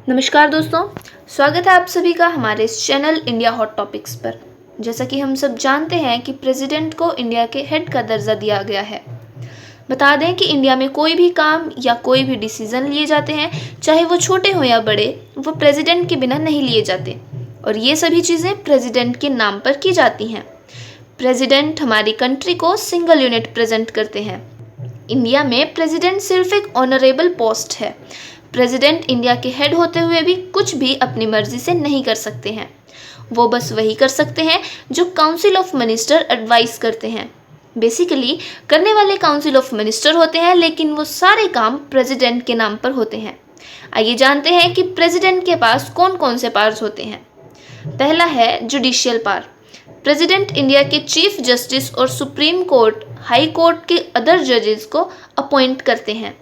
नमस्कार दोस्तों, स्वागत है आप सभी का हमारे इस चैनल इंडिया हॉट टॉपिक्स पर। जैसा कि हम सब जानते हैं कि प्रेसिडेंट को इंडिया के हेड का दर्जा दिया गया है। बता दें कि इंडिया में कोई भी काम या कोई भी डिसीजन लिए जाते हैं, चाहे वो छोटे हो या बड़े, वो प्रेसिडेंट के बिना नहीं लिए जाते और ये सभी चीज़ें प्रेसिडेंट के नाम पर की जाती हैं। प्रेसिडेंट हमारी कंट्री को सिंगल यूनिट प्रेजेंट करते हैं। इंडिया में प्रेसिडेंट सिर्फ एक ऑनरेबल पोस्ट है। प्रेसिडेंट इंडिया के हेड होते हुए भी कुछ भी अपनी मर्जी से नहीं कर सकते हैं। वो बस वही कर सकते हैं जो काउंसिल ऑफ मिनिस्टर एडवाइस करते हैं। बेसिकली करने वाले काउंसिल ऑफ मिनिस्टर होते हैं, लेकिन वो सारे काम प्रेसिडेंट के नाम पर होते हैं। आइए जानते हैं कि प्रेसिडेंट के पास कौन कौन से पावर्स होते हैं। पहला है जुडिशियल पावर। प्रेसिडेंट इंडिया के चीफ जस्टिस और सुप्रीम कोर्ट, हाई कोर्ट के अदर जजेस को अपॉइंट करते हैं।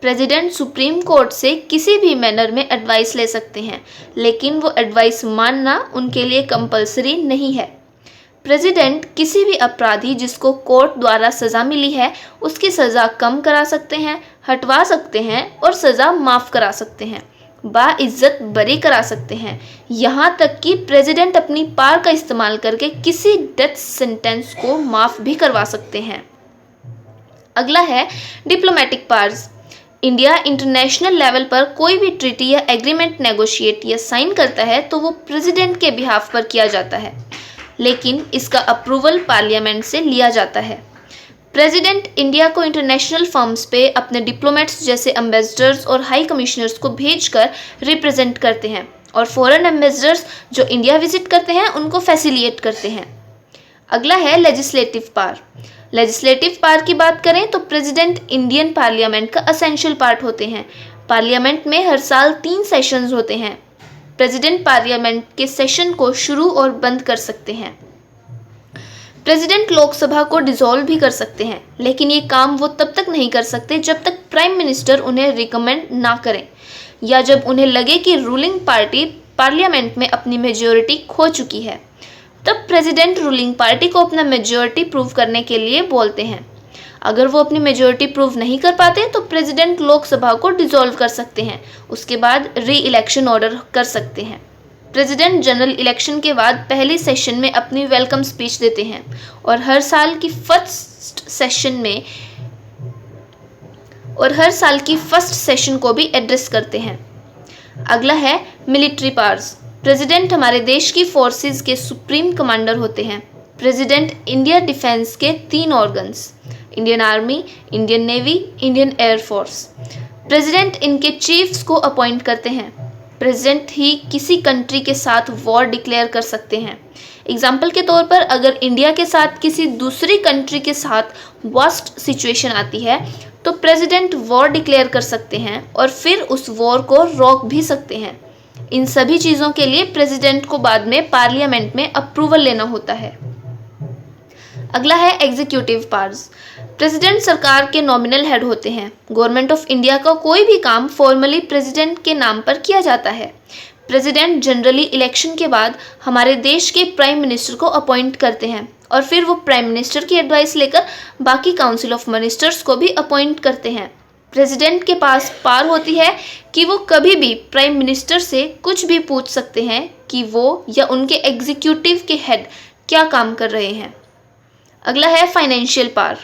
प्रेसिडेंट सुप्रीम कोर्ट से किसी भी मैनर में एडवाइस ले सकते हैं, लेकिन वो एडवाइस मानना उनके लिए कंपलसरी नहीं है। प्रेसिडेंट किसी भी अपराधी जिसको कोर्ट द्वारा सज़ा मिली है, उसकी सज़ा कम करा सकते हैं, हटवा सकते हैं और सज़ा माफ़ करा सकते हैं, बाइज्जत बरी करा सकते हैं। यहाँ तक कि प्रेसिडेंट अपनी पावर का इस्तेमाल करके किसी डेथ सेंटेंस को माफ़ भी करवा सकते हैं। अगला है diplomatic powers. India international level पर कोई भी ट्रीटी या एग्रीमेंट नेगोशिएट या साइन करता है तो वो प्रेसिडेंट के बिहाफ पर किया जाता है, लेकिन इसका अप्रूवल पार्लियामेंट से लिया जाता है। प्रेसिडेंट इंडिया को इंटरनेशनल फर्म्स पे अपने डिप्लोमेट्स जैसे एम्बेसडर्स और हाई कमिश्नर्स को भेजकर रिप्रेजेंट करते हैं और फॉरेन एम्बेसडर्स जो इंडिया विजिट करते हैं उनको फैसिलिटेट करते हैं। अगला है लेजिस्लेटिव पावर। लेजिस्लेटिव पावर की बात करें तो प्रेसिडेंट इंडियन पार्लियामेंट का असेंशियल पार्ट होते हैं। पार्लियामेंट में हर साल 3 सेशंस होते हैं। प्रेसिडेंट पार्लियामेंट के सेशन को शुरू और बंद कर सकते हैं। प्रेसिडेंट लोकसभा को डिसॉल्व भी कर सकते हैं, लेकिन ये काम वो तब तक नहीं कर सकते जब तक प्राइम मिनिस्टर उन्हें रिकमेंड ना करें या जब उन्हें लगे कि रूलिंग पार्टी पार्लियामेंट में अपनी मेजॉरिटी खो चुकी है। तब प्रेसिडेंट रूलिंग पार्टी को अपना मेजॉरिटी प्रूव करने के लिए बोलते हैं। अगर वो अपनी मेजॉरिटी प्रूव नहीं कर पाते तो प्रेसिडेंट लोकसभा को डिसॉल्व कर सकते हैं। उसके बाद री इलेक्शन ऑर्डर कर सकते हैं। प्रेसिडेंट जनरल इलेक्शन के बाद पहले सेशन में अपनी वेलकम स्पीच देते हैं और हर साल की फर्स्ट सेशन को भी एड्रेस करते हैं। अगला है मिलिट्री पावर्स। प्रेसिडेंट हमारे देश की फोर्सेस के सुप्रीम कमांडर होते हैं। प्रेसिडेंट इंडिया डिफेंस के 3 organs, Indian army, Indian navy, Indian air force. President इनके चीफ्स को अपॉइंट करते हैं। प्रेसिडेंट ही किसी कंट्री के साथ वॉर डिक्लेयर कर सकते हैं। एग्जाम्पल के तौर पर अगर इंडिया के साथ किसी दूसरी कंट्री के साथ वर्स्ट सिचुएशन आती है तो प्रेसिडेंट वॉर डिक्लेयर कर सकते हैं और फिर उस वॉर को रोक भी सकते हैं। इन सभी चीज़ों के लिए प्रेसिडेंट को बाद में पार्लियामेंट में अप्रूवल लेना होता है। अगला है एग्जीक्यूटिव पावर्स। प्रेसिडेंट सरकार के नॉमिनल हेड होते हैं। गवर्नमेंट ऑफ इंडिया का कोई भी काम फॉर्मली प्रेसिडेंट के नाम पर किया जाता है। प्रेसिडेंट जनरली इलेक्शन के बाद हमारे देश के प्राइम मिनिस्टर को अपॉइंट करते हैं और फिर वो प्राइम मिनिस्टर की एडवाइस लेकर बाकी काउंसिल ऑफ मिनिस्टर्स को भी अपॉइंट करते हैं। प्रेसिडेंट के पास पावर होती है कि वो कभी भी प्राइम मिनिस्टर से कुछ भी पूछ सकते हैं कि वो या उनके एग्जीक्यूटिव के हेड क्या काम कर रहे हैं। अगला है फाइनेंशियल पावर।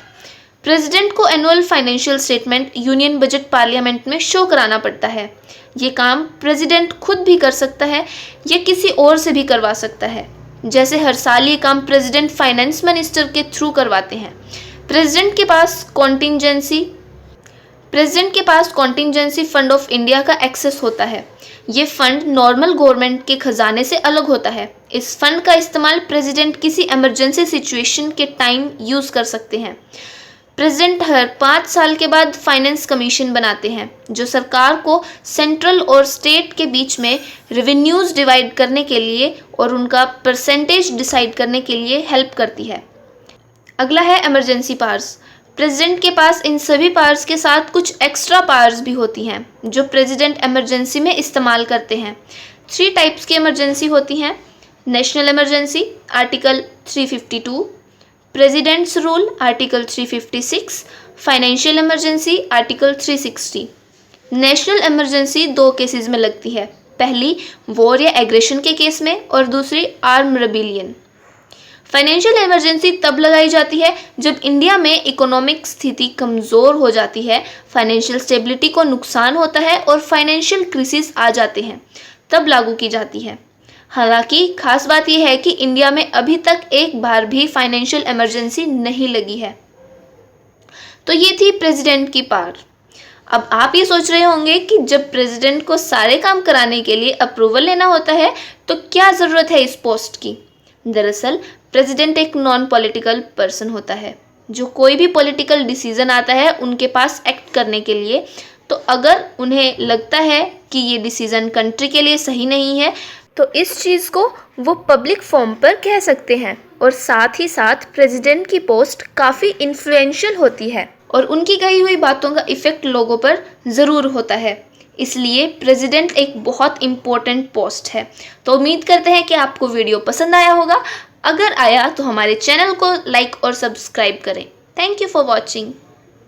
प्रेसिडेंट को annual financial statement union budget parliament में शो कराना पड़ता है। ये काम प्रेसिडेंट खुद भी कर सकता है या किसी और से भी करवा सकता है। जैसे हर साल ये काम प्रेसिडेंट फाइनेंस मिनिस्टर के थ्रू करवाते हैं। प्रेसिडेंट के पास कॉन्टिंजेंसी फंड ऑफ इंडिया का एक्सेस होता है। ये फंड नॉर्मल गवर्नमेंट के खजाने से अलग होता है। इस फंड का इस्तेमाल प्रेसिडेंट किसी इमरजेंसी सिचुएशन के टाइम यूज़ कर सकते हैं। प्रेसिडेंट हर 5 साल के बाद फाइनेंस कमीशन बनाते हैं, जो सरकार को सेंट्रल और स्टेट के बीच में रेवेन्यूज डिवाइड करने के लिए और उनका परसेंटेज डिसाइड करने के लिए हेल्प करती है। अगला है इमरजेंसी पावर्स। प्रेसिडेंट के पास इन सभी पावर्स के साथ कुछ एक्स्ट्रा पावर्स भी होती हैं जो प्रेसिडेंट इमरजेंसी में इस्तेमाल करते हैं। 3 टाइप्स की इमरजेंसी होती हैं। National emergency article 352, presidents rule article 356, financial emergency article 360। National emergency दो केसेस में लगती है, पहली वॉर या एग्रेशन के केस में और दूसरी आर्म रेबिलियन। फाइनेंशियल इमरजेंसी तब लगाई जाती है जब इंडिया में इकोनॉमिक स्थिति कमज़ोर हो जाती है, फाइनेंशियल स्टेबिलिटी को नुकसान होता है और फाइनेंशियल क्राइसिस आ जाते हैं, तब लागू की जाती है। हालांकि खास बात यह है कि इंडिया में अभी तक एक बार भी फाइनेंशियल इमरजेंसी नहीं लगी है। तो ये थी प्रेसिडेंट की पावर। अब आप ये सोच रहे होंगे कि जब प्रेसिडेंट को सारे काम कराने के लिए अप्रूवल लेना होता है तो क्या ज़रूरत है इस पोस्ट की। दरअसल प्रेसिडेंट एक नॉन पॉलिटिकल पर्सन होता है, जो कोई भी पॉलिटिकल डिसीजन आता है उनके पास एक्ट करने के लिए, तो अगर उन्हें लगता है कि ये डिसीजन कंट्री के लिए सही नहीं है तो इस चीज़ को वो पब्लिक फॉर्म पर कह सकते हैं। और साथ ही साथ प्रेसिडेंट की पोस्ट काफ़ी इन्फ्लुएंशियल होती है और उनकी कही हुई बातों का इफ़ेक्ट लोगों पर ज़रूर होता है, इसलिए प्रेसिडेंट एक बहुत इम्पोर्टेंट पोस्ट है। तो उम्मीद करते हैं कि आपको वीडियो पसंद आया होगा। अगर आया तो हमारे चैनल को लाइक और सब्सक्राइब करें। Thank you for watching.